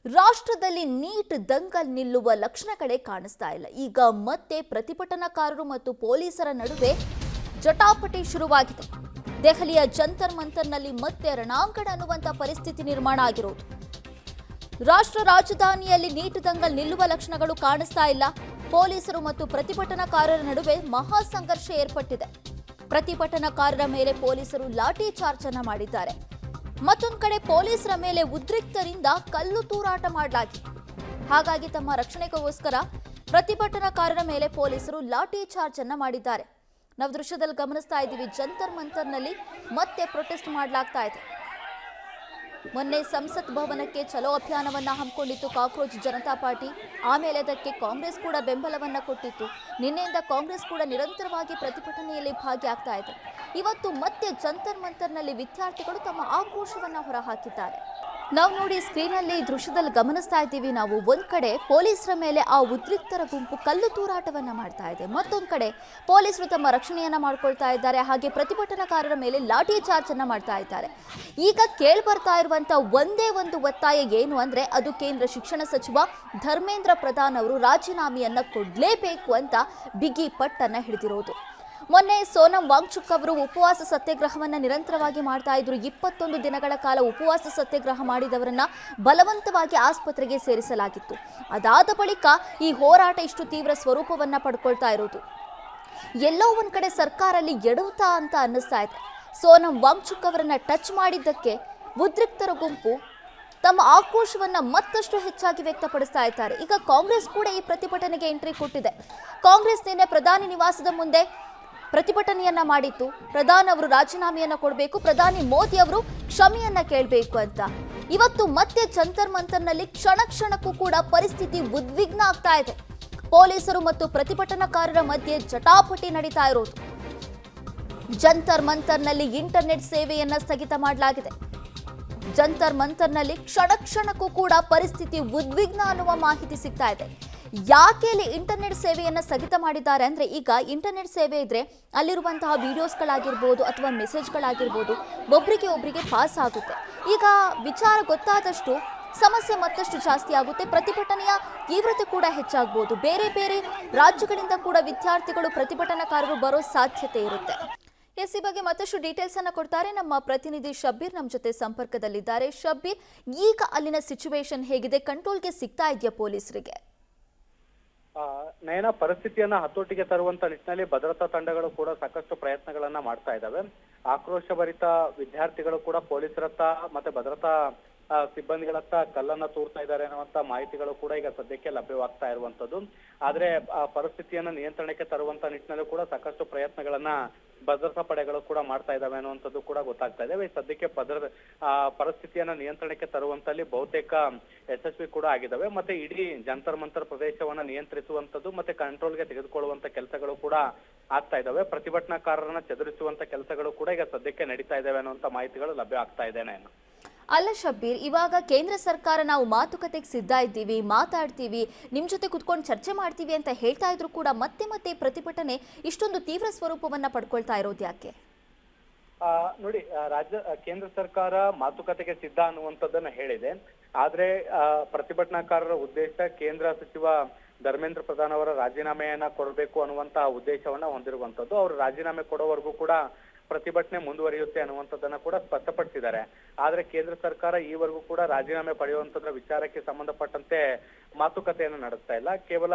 ರಾಷ್ಟ್ರದಲ್ಲಿ ನೀಟ್ ದಂಗಲ್ ನಿಲ್ಲುವ ಲಕ್ಷಣಗಳೇ ಕಾಣಿಸ್ತಾ ಇಲ್ಲ. ಈಗ ಮತ್ತೆ ಪ್ರತಿಭಟನಾಕಾರರು ಮತ್ತು ಪೊಲೀಸರ ನಡುವೆ ಜಟಾಪಟಿ ಶುರುವಾಗಿದೆ. ದೆಹಲಿಯ ಜಂತರ್ ಮಂತರ್ನಲ್ಲಿ ಮತ್ತೆ ರಣಾಂಗಣ ಅನ್ನುವಂಥ ಪರಿಸ್ಥಿತಿ ನಿರ್ಮಾಣ ಆಗಿರೋದು. ರಾಷ್ಟ್ರ ರಾಜಧಾನಿಯಲ್ಲಿ ನೀಟ್ ದಂಗಲ್ ನಿಲ್ಲುವ ಲಕ್ಷಣಗಳು ಕಾಣಿಸ್ತಾ ಇಲ್ಲ. ಪೊಲೀಸರು ಮತ್ತು ಪ್ರತಿಭಟನಾಕಾರರ ನಡುವೆ ಮಹಾ ಸಂಘರ್ಷ ಏರ್ಪಟ್ಟಿದೆ. ಪ್ರತಿಭಟನಾಕಾರರ ಮೇಲೆ ಪೊಲೀಸರು ಲಾಠಿ ಚಾರ್ಜ್ ಅನ್ನ ಮಾಡಿದ್ದಾರೆ. ಮತ್ತೊಂದು ಕಡೆ ಪೊಲೀಸರ ಮೇಲೆ ಉದ್ರಿಕ್ತರಿಂದ ಕಲ್ಲು ತೂರಾಟ ಮಾಡಲಾಗಿದೆ. ಹಾಗಾಗಿ ತಮ್ಮ ರಕ್ಷಣೆಗೋಸ್ಕರ ಪ್ರತಿಭಟನಾಕಾರರ ಮೇಲೆ ಪೊಲೀಸರು ಲಾಠಿ ಚಾರ್ಜ್ ಅನ್ನ ಮಾಡಿದ್ದಾರೆ. ನಾವು ದೃಶ್ಯದಲ್ಲಿ ಗಮನಿಸ್ತಾ ಇದ್ದೀವಿ, ಜಂತರ್ ಮಂತರ್ನಲ್ಲಿ ಮತ್ತೆ ಪ್ರೊಟೆಸ್ಟ್ ಮಾಡಲಾಗ್ತಾ ಇದೆ. ಮೊನ್ನೆ ಸಂಸತ್ ಭವನಕ್ಕೆ ಚಲೋ ಅಭಿಯಾನವನ್ನ ಹಮ್ಮಿಕೊಂಡಿತ್ತು ಕಾಕ್ರೋಚ್ ಜನತಾ ಪಾರ್ಟಿ. ಆಮೇಲೆ ಅದಕ್ಕೆ ಕಾಂಗ್ರೆಸ್ ಕೂಡ ಬೆಂಬಲವನ್ನ ಕೊಟ್ಟಿತ್ತು. ನಿನ್ನೆಯಿಂದ ಕಾಂಗ್ರೆಸ್ ಕೂಡ ನಿರಂತರವಾಗಿ ಪ್ರತಿಭಟನೆಯಲ್ಲಿ ಭಾಗಿಯಾಗ್ತಾ ಇದೆ. ಇವತ್ತು ಮತ್ತೆ ಜಂತರ್ ಮಂತರ್ನಲ್ಲಿ ವಿದ್ಯಾರ್ಥಿಗಳು ತಮ್ಮ ಆಕ್ರೋಶವನ್ನ ಹೊರಹಾಕಿದ್ದಾರೆ. ನಾವು ನೋಡಿ ಸ್ಕ್ರೀನಲ್ಲಿ ದೃಶ್ಯದಲ್ಲಿ ಗಮನಿಸ್ತಾ ಇದ್ದೀವಿ. ನಾವು ಒಂದ್ ಕಡೆ ಪೊಲೀಸರ ಮೇಲೆ ಆ ಉದ್ರಿಕ್ತರ ಗುಂಪು ಕಲ್ಲು ತೂರಾಟವನ್ನ ಮಾಡ್ತಾ ಇದೆ, ಮತ್ತೊಂದ್ ಕಡೆ ಪೊಲೀಸರು ತಮ್ಮ ರಕ್ಷಣೆಯನ್ನ ಮಾಡ್ಕೊಳ್ತಾ ಇದ್ದಾರೆ. ಹಾಗೆ ಪ್ರತಿಭಟನಾಕಾರರ ಮೇಲೆ ಲಾಠಿ ಚಾರ್ಜ್ ಅನ್ನ ಮಾಡ್ತಾ ಇದ್ದಾರೆ. ಈಗ ಕೇಳ್ಬರ್ತಾ ಇರುವಂತ ಒಂದೇ ಒಂದು ಒತ್ತಾಯ ಏನು ಅಂದ್ರೆ ಅದು ಕೇಂದ್ರ ಶಿಕ್ಷಣ ಸಚಿವ ಧರ್ಮೇಂದ್ರ ಪ್ರಧಾನ್ ಅವರು ರಾಜೀನಾಮೆಯನ್ನ ಕೊಡ್ಲೇಬೇಕು ಅಂತ ಬಿಗಿ ಪಟ್ಟನ್ನ ಹಿಡಿದಿರೋದು. ಮೊನ್ನೆ ಸೋನಂ ವಾಂಗ್ಚುಕ್ ಅವರು ಉಪವಾಸ ಸತ್ಯಾಗ್ರಹವನ್ನ ನಿರಂತರವಾಗಿ ಮಾಡ್ತಾ ಇದ್ರು. 21 ದಿನಗಳ ಕಾಲ ಉಪವಾಸ ಸತ್ಯಾಗ್ರಹ ಮಾಡಿದವರನ್ನ ಬಲವಂತವಾಗಿ ಆಸ್ಪತ್ರೆಗೆ ಸೇರಿಸಲಾಗಿತ್ತು. ಅದಾದ ಬಳಿಕ ಈ ಹೋರಾಟ ಇಷ್ಟು ತೀವ್ರ ಸ್ವರೂಪವನ್ನ ಪಡ್ಕೊಳ್ತಾ ಇರೋದು. ಎಲ್ಲೋ ಒಂದ್ ಕಡೆ ಸರ್ಕಾರ ಅಲ್ಲಿ ಎಡುತ್ತಾ ಅಂತ ಅನ್ನಿಸ್ತಾ ಇದೆ. ಸೋನಂ ವಾಂಗ್ಚುಕ್ ಅವರನ್ನ ಟಚ್ ಮಾಡಿದ್ದಕ್ಕೆ ಉದ್ರಿಕ್ತರ ಗುಂಪು ತಮ್ಮ ಆಕ್ರೋಶವನ್ನ ಮತ್ತಷ್ಟು ಹೆಚ್ಚಾಗಿ ವ್ಯಕ್ತಪಡಿಸ್ತಾ ಇದ್ದಾರೆ. ಈಗ ಕಾಂಗ್ರೆಸ್ ಕೂಡ ಈ ಪ್ರತಿಭಟನೆಗೆ ಎಂಟ್ರಿ ಕೊಟ್ಟಿದೆ. ಕಾಂಗ್ರೆಸ್ ನಿನ್ನೆ ಪ್ರಧಾನಿ ನಿವಾಸದ ಮುಂದೆ ಪ್ರತಿಭಟನೆಯನ್ನ ಮಾಡಿತ್ತು. ಪ್ರಧಾನಿ ಅವರು ರಾಜೀನಾಮೆಯನ್ನ ಕೊಡಬೇಕು, ಪ್ರಧಾನಿ ಮೋದಿ ಅವರು ಕ್ಷಮೆಯನ್ನ ಕೇಳಬೇಕು ಅಂತ. ಇವತ್ತು ಮತ್ತೆ ಜಂತರ್ ಮಂತರ್ನಲ್ಲಿ ಕ್ಷಣ ಕ್ಷಣಕ್ಕೂ ಕೂಡ ಪರಿಸ್ಥಿತಿ ಉದ್ವಿಗ್ನ ಆಗ್ತಾ ಇದೆ. ಪೊಲೀಸರು ಮತ್ತು ಪ್ರತಿಭಟನಾಕಾರರ ಮಧ್ಯೆ ಜಟಾಪಟಿ ನಡೀತಾ ಇರೋದು. ಜಂತರ್ ಮಂತರ್ನಲ್ಲಿ ಇಂಟರ್ನೆಟ್ ಸೇವೆಯನ್ನ ಸ್ಥಗಿತ ಮಾಡಲಾಗಿದೆ. ಜಂತರ್ ಮಂತರ್ನಲ್ಲಿ ಕ್ಷಣ ಕ್ಷಣಕ್ಕೂ ಕೂಡ ಪರಿಸ್ಥಿತಿ ಉದ್ವಿಗ್ನ ಅನ್ನುವ ಮಾಹಿತಿ ಸಿಗ್ತಾ ಇದೆ. ಯಾಕೆ ಇಲ್ಲಿ ಇಂಟರ್ನೆಟ್ ಸೇವೆಯನ್ನ ಸ್ಥಗಿತ ಮಾಡಿದ್ದಾರೆ ಅಂದ್ರೆ, ಈಗ ಇಂಟರ್ನೆಟ್ ಸೇವೆ ಇದ್ರೆ ಅಲ್ಲಿರುವಂತಹ ವಿಡಿಯೋಸ್ಗಳಾಗಿರ್ಬೋದು ಅಥವಾ ಮೆಸೇಜ್ಗಳಾಗಿರ್ಬೋದು ಒಬ್ರಿಗೆ ಪಾಸ್ ಆಗುತ್ತೆ. ಈಗ ವಿಚಾರ ಗೊತ್ತಾದಷ್ಟು ಸಮಸ್ಯೆ ಮತ್ತಷ್ಟು ಜಾಸ್ತಿ ಆಗುತ್ತೆ. ಪ್ರತಿಭಟನೆಯ ತೀವ್ರತೆ ಕೂಡ ಹೆಚ್ಚಾಗಬಹುದು. ಬೇರೆ ಬೇರೆ ರಾಜ್ಯಗಳಿಂದ ಕೂಡ ವಿದ್ಯಾರ್ಥಿಗಳು ಪ್ರತಿಭಟನಾಕಾರರು ಬರೋ ಸಾಧ್ಯತೆ ಇರುತ್ತೆ. ಈ ಬಗ್ಗೆ ಮತ್ತಷ್ಟು ಡೀಟೇಲ್ಸ್ ಅನ್ನ ಕೊಡ್ತಾರೆ ನಮ್ಮ ಪ್ರತಿನಿಧಿ ಶಬ್ಬೀರ್. ನಮ್ಮ ಜೊತೆ ಸಂಪರ್ಕದಲ್ಲಿದ್ದಾರೆ. ಶಬ್ಬೀರ್, ಈಗ ಅಲ್ಲಿನ ಸಿಚುವೇಶನ್ ಹೇಗಿದೆ? ಕಂಟ್ರೋಲ್ಗೆ ಸಿಗ್ತಾ ಇದೆಯಾ ಪೊಲೀಸರಿಗೆ? ನಯನ, ಪರಿಸ್ಥಿತಿಯನ್ನ ಹತೋಟಿಗೆ ತರುವಂತ ನಿಟ್ಟಿನಲ್ಲಿ ಭದ್ರತಾ ತಂಡಗಳು ಕೂಡ ಸಾಕಷ್ಟು ಪ್ರಯತ್ನಗಳನ್ನ ಮಾಡ್ತಾ ಇದ್ದಾವೆ. ಆಕ್ರೋಶಭರಿತ ವಿದ್ಯಾರ್ಥಿಗಳು ಕೂಡ ಪೊಲೀಸರತ್ತ ಮತ್ತೆ ಭದ್ರತಾ ಸಿಬ್ಬಂದಿಗಳತ್ತ ಕಲ್ಲನ್ನ ತೂರ್ತಾ ಇದ್ದಾರೆ ಅನ್ನುವಂತ ಮಾಹಿತಿಗಳು ಕೂಡ ಈಗ ಸದ್ಯಕ್ಕೆ ಲಭ್ಯವಾಗ್ತಾ ಇರುವಂತದ್ದು. ಆದ್ರೆ ಪರಿಸ್ಥಿತಿಯನ್ನ ನಿಯಂತ್ರಣಕ್ಕೆ ತರುವಂತ ನಿಟ್ಟಿನಲ್ಲೂ ಕೂಡ ಸಾಕಷ್ಟು ಪ್ರಯತ್ನಗಳನ್ನ ಭದ್ರತಾ ಪಡೆಗಳು ಕೂಡ ಮಾಡ್ತಾ ಇದ್ದಾವೆ ಅನ್ನುವಂಥದ್ದು ಕೂಡ ಗೊತ್ತಾಗ್ತಾ ಇದೆ. ಸದ್ಯಕ್ಕೆ ಪರಿಸ್ಥಿತಿಯನ್ನ ನಿಯಂತ್ರಣಕ್ಕೆ ತರುವಂತಲ್ಲಿ ಬಹುತೇಕ ಯಶಸ್ವಿ ಕೂಡ ಆಗಿದ್ದಾವೆ. ಮತ್ತೆ ಇಡೀ ಜಂತರ್ ಮಂತರ್ ಪ್ರದೇಶವನ್ನ ನಿಯಂತ್ರಿಸುವಂತದ್ದು ಮತ್ತೆ ಕಂಟ್ರೋಲ್ಗೆ ತೆಗೆದುಕೊಳ್ಳುವಂತ ಕೆಲಸಗಳು ಕೂಡ ಆಗ್ತಾ ಇದ್ದಾವೆ. ಪ್ರತಿಭಟನಾಕಾರರನ್ನ ಚದುರಿಸುವಂತ ಕೆಲಸಗಳು ಕೂಡ ಈಗ ಸದ್ಯಕ್ಕೆ ನಡೀತಾ ಇದ್ದಾವೆ ಅನ್ನುವಂತ ಮಾಹಿತಿಗಳು ಲಭ್ಯ ಆಗ್ತಾ ಇದೆ. ಅಲ್ಲ ಶಬ್ಬೀರ್, ಇವಾಗ ಕೇಂದ್ರ ಸರ್ಕಾರ ನಾವು ಮಾತುಕತೆಗೆ ಸಿದ್ಧ ಇದ್ದೀವಿ, ಮಾತಾಡ್ತೀವಿ, ನಿಮ್ ಜೊತೆ ಕುತ್ಕೊಂಡು ಚರ್ಚೆ ಮಾಡ್ತೀವಿ ಅಂತ ಹೇಳ್ತಾ ಇದ್ರು ಕೂಡ ಮತ್ತೆ ಮತ್ತೆ ಪ್ರತಿಭಟನೆ ಇಷ್ಟೊಂದು ತೀವ್ರ ಸ್ವರೂಪವನ್ನ ಪಡ್ಕೊಳ್ತಾ ಇರೋದು ಯಾಕೆ? ನೋಡಿ, ಕೇಂದ್ರ ಸರ್ಕಾರ ಮಾತುಕತೆಗೆ ಸಿದ್ಧ ಅನ್ನುವಂಥದ್ದನ್ನ ಹೇಳಿದೆ. ಆದ್ರೆ ಪ್ರತಿಭಟನಾಕಾರರ ಉದ್ದೇಶ ಕೇಂದ್ರ ಸಚಿವ ಧರ್ಮೇಂದ್ರ ಪ್ರಧಾನ್ ಅವರ ರಾಜೀನಾಮೆಯನ್ನ ಕೊಡಬೇಕು ಅನ್ನುವಂತ ಉದ್ದೇಶವನ್ನ ಹೊಂದಿರುವಂತದ್ದು. ಅವರು ರಾಜೀನಾಮೆ ಕೊಡೋವರೆಗೂ ಕೂಡ ಪ್ರತಿಭಟನೆ ಮುಂದುವರಿಯುತ್ತೆ ಅನ್ನುವಂಥದ್ದನ್ನ ಕೂಡ ಸ್ಪಷ್ಟಪಡಿಸಿದ್ದಾರೆ. ಆದ್ರೆ ಕೇಂದ್ರ ಸರ್ಕಾರ ಈವರೆಗೂ ಕೂಡ ರಾಜೀನಾಮೆ ಪಡೆಯುವಂತದ್ರ ವಿಚಾರಕ್ಕೆ ಸಂಬಂಧಪಟ್ಟಂತೆ ಮಾತುಕತೆಯನ್ನು ನಡೆಸ್ತಾ ಇಲ್ಲ. ಕೇವಲ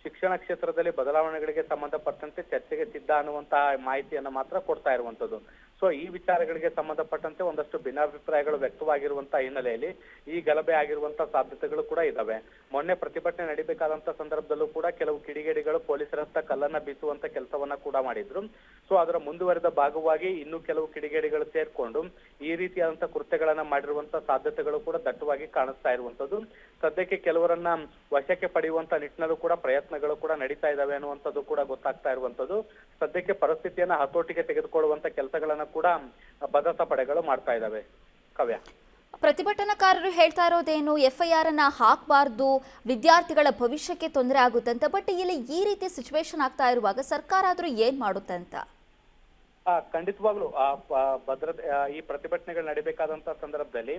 ಶಿಕ್ಷಣ ಕ್ಷೇತ್ರದಲ್ಲಿ ಬದಲಾವಣೆಗಳಿಗೆ ಸಂಬಂಧಪಟ್ಟಂತೆ ಚರ್ಚೆಗೆ ಸಿದ್ಧ ಅನ್ನುವಂತಹ ಮಾಹಿತಿಯನ್ನ ಮಾತ್ರ ಕೊಡ್ತಾ ಇರುವಂತದ್ದು. ಸೊ ಈ ವಿಚಾರಗಳಿಗೆ ಸಂಬಂಧಪಟ್ಟಂತೆ ಒಂದಷ್ಟು ಭಿನ್ನಾಭಿಪ್ರಾಯಗಳು ವ್ಯಕ್ತವಾಗಿರುವಂತಹ ಹಿನ್ನೆಲೆಯಲ್ಲಿ ಈ ಗಲಭೆ ಆಗಿರುವಂತಹ ಸಾಧ್ಯತೆಗಳು ಕೂಡ ಇದಾವೆ. ಮೊನ್ನೆ ಪ್ರತಿಭಟನೆ ನಡೀಬೇಕಾದಂತ ಸಂದರ್ಭದಲ್ಲೂ ಕೂಡ ಕೆಲವು ಕಿಡಿಗೇಡಿಗಳು ಪೊಲೀಸರತ್ತ ಕಲ್ಲನ್ನ ಬೀಸುವಂತ ಕೆಲಸವನ್ನ ಕೂಡ ಮಾಡಿದ್ರು. ಸೊ ಅದರ ಮುಂದುವರೆದ ಭಾಗವಾಗಿ ಇನ್ನೂ ಕೆಲವು ಕಿಡಿಗೇಡಿಗಳು ಸೇರ್ಕೊಂಡು ಈ ರೀತಿಯಾದಂತಹ ಕೃತ್ಯಗಳನ್ನ ಮಾಡಿರುವಂತಹ ಸಾಧ್ಯತೆಗಳು ಕೂಡ ದಟ್ಟವಾಗಿ ಕಾಣಿಸ್ತಾ ಇರುವಂತದ್ದು. ಸದ್ಯಕ್ಕೆ ಕೆಲವರನ್ನ ವಶಕ್ಕೆ ಪಡೆಯುವಂತ ನಿಟ್ಟಿನಲ್ಲೂ ಕೂಡ ಪ್ರಯತ್ನಗಳು ಕೂಡ ನಡೀತಾ ಇದಾವೆ ಅನ್ನುವಂಥದ್ದು ಕೂಡ ಗೊತ್ತಾಗ್ತಾ ಇರುವಂತದ್ದು. ಸದ್ಯಕ್ಕೆ ಪರಿಸ್ಥಿತಿಯನ್ನ ಹತೋಟಿಗೆ ತೆಗೆದುಕೊಳ್ಳುವಂತ ಕೆಲಸಗಳನ್ನ ಕೂಡ ಭದ್ರತಾ ಪಡೆಗಳು ಮಾಡ್ತಾ ಇದ್ದಾವೆ. ಕಾವ್ಯ, ಪ್ರತಿಭಟನಾಕಾರರು ಹೇಳ್ತಾ ಇರೋದೇನು, FIR ಅನ್ನ ಹಾಕಬಾರ್ದು, ವಿದ್ಯಾರ್ಥಿಗಳ ಭವಿಷ್ಯಕ್ಕೆ ತೊಂದರೆ ಆಗುತ್ತಂತ. ಬಟ್ ಇಲ್ಲಿ ಈ ರೀತಿ ಸಿಚುವೇಶನ್ ಆಗ್ತಾ ಇರುವಾಗ ಸರ್ಕಾರ ಆದ್ರೂ ಏನ್ ಮಾಡುತ್ತಂತ? ಖಂಡಿತವಾಗ್ಲೂ ಭದ್ರತೆ ಈ ಪ್ರತಿಭಟನೆಗಳು ನಡಿಬೇಕಾದಂತ ಸಂದರ್ಭದಲ್ಲಿ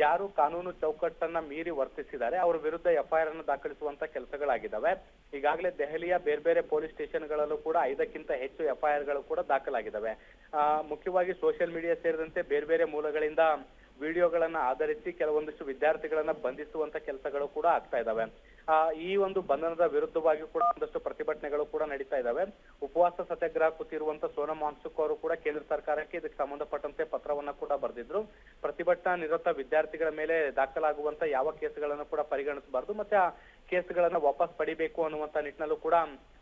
ಯಾರು ಕಾನೂನು ಚೌಕಟ್ಟನ್ನ ಮೀರಿ ವರ್ತಿಸಿದ್ದಾರೆ ಅವರ ವಿರುದ್ಧ ಎಫ್ಐಆರ್ ಅನ್ನು ದಾಖಲಿಸುವಂತ ಕೆಲಸಗಳಾಗಿದ್ದಾವೆ. ಈಗಾಗಲೇ ದೆಹಲಿಯ ಬೇರೆ ಬೇರೆ ಪೊಲೀಸ್ ಸ್ಟೇಷನ್ಗಳಲ್ಲೂ ಕೂಡ 5ಕ್ಕಿಂತ ಹೆಚ್ಚು ಎಫ್ಐಆರ್ ಗಳು ಕೂಡ ದಾಖಲಾಗಿದ್ದಾವೆ. ಮುಖ್ಯವಾಗಿ ಸೋಷಿಯಲ್ ಮೀಡಿಯಾ ಸೇರಿದಂತೆ ಬೇರೆ ಬೇರೆ ಮೂಲಗಳಿಂದ ವಿಡಿಯೋಗಳನ್ನ ಆಧರಿಸಿ ಕೆಲವೊಂದಿಷ್ಟು ವಿದ್ಯಾರ್ಥಿಗಳನ್ನ ಬಂಧಿಸುವಂತ ಕೆಲಸಗಳು ಕೂಡ ಆಗ್ತಾ ಇದ್ದಾವೆ. ಈ ಒಂದು ಬಂಧನದ ವಿರುದ್ಧವಾಗಿ ಕೂಡ ಒಂದಷ್ಟು ಪ್ರತಿಭಟನೆಗಳು ಕೂಡ ನಡೀತಾ ಇದ್ದಾವೆ. ಉಪವಾಸ ಸತ್ಯಾಗ್ರಹ ಕೂತಿರುವಂತ ಸೋನಂ ವಾಂಗ್ಚುಕ್ ಅವರು ಕೂಡ ಕೇಂದ್ರ ಸರ್ಕಾರಕ್ಕೆ ಇದಕ್ಕೆ ಸಂಬಂಧಪಟ್ಟಂತೆ ಪತ್ರವನ್ನ ಕೂಡ ಬರೆದಿದ್ರು. ಪ್ರತಿಭಟನಾ ನಿರತ ವಿದ್ಯಾರ್ಥಿಗಳ ಮೇಲೆ ದಾಖಲಾಗುವಂತ ಯಾವ ಕೇಸುಗಳನ್ನು ಕೂಡ ಪರಿಗಣಿಸಬಾರದು, ಮತ್ತೆ ಆ ಕೇಸುಗಳನ್ನ ವಾಪಸ್ ಪಡಿಬೇಕು ಅನ್ನುವಂತ ನಿಟ್ಟಿನಲ್ಲೂ ಕೂಡ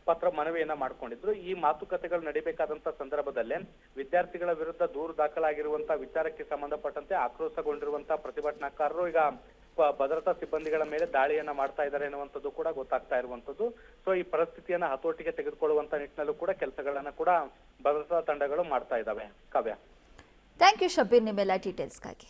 ಪತ್ರ ಮನವಿಯನ್ನ ಮಾಡ್ಕೊಂಡಿದ್ರು. ಈ ಮಾತುಕತೆಗಳು ನಡಿಬೇಕಾದಂತ ಸಂದರ್ಭದಲ್ಲೇ ವಿದ್ಯಾರ್ಥಿಗಳ ವಿರುದ್ಧ ದೂರು ದಾಖಲಾಗಿರುವಂತಹ ವಿಚಾರಕ್ಕೆ ಸಂಬಂಧಪಟ್ಟಂತೆ ಆಕ್ರೋಶಗೊಂಡಿರುವಂತಹ ಪ್ರತಿಭಟನಾಕಾರರು ಈಗ ಭದ್ರತಾ ಸಿಬ್ಬಂದಿಗಳ ಮೇಲೆ ದಾಳಿಯನ್ನ ಮಾಡ್ತಾ ಇದ್ದಾರೆ ಎನ್ನುವಂಥದ್ದು ಕೂಡ ಗೊತ್ತಾಗ್ತಾ ಇರುವಂತದ್ದು. ಸೊ ಈ ಪರಿಸ್ಥಿತಿಯನ್ನ ಹತೋಟಿಗೆ ತೆಗೆದುಕೊಳ್ಳುವಂತ ನಿಟ್ಟಿನಲ್ಲೂ ಕೂಡ ಕೆಲಸಗಳನ್ನ ಕೂಡ ಭದ್ರತಾ ತಂಡಗಳು ಮಾಡ್ತಾ ಇದ್ದಾವೆ. ಕಾವ್ಯ. ಥ್ಯಾಂಕ್ ಯು ಶಬೀರ್, ನಿಮ್ಮೆಲ್ಲ ಡೀಟೇಲ್ಸ್ಗಾಗಿ.